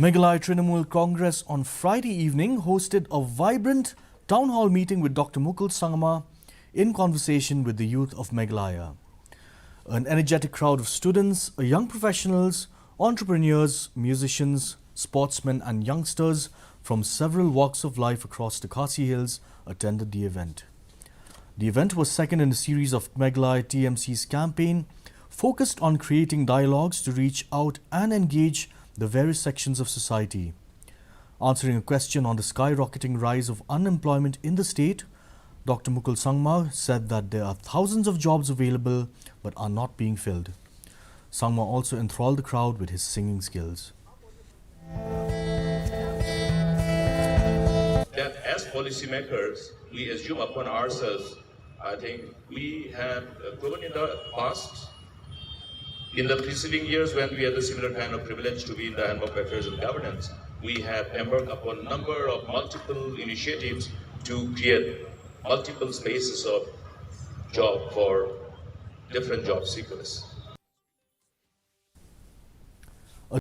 Meghalaya Trinamool Congress on Friday evening hosted a vibrant town hall meeting with Dr. Mukul Sangma in conversation with the youth of Meghalaya. An energetic crowd of students, young professionals, entrepreneurs, musicians, sportsmen and youngsters from several walks of life across the Khasi Hills attended the event. The event was second in a series of Meghalaya TMC's campaign focused on creating dialogues to reach out and engage the various sections of society. Answering a question on the skyrocketing rise of unemployment in the state, Dr. Mukul Sangma said that there are thousands of jobs available but are not being filled. Sangma also enthralled the crowd with his singing skills. That as policymakers, we assume upon ourselves, I think we have proven in the past, in the preceding years when we had the similar kind of privilege to be in the handbook of affairs and governance, we have embarked upon a number of multiple initiatives to create multiple spaces of job for different job seekers.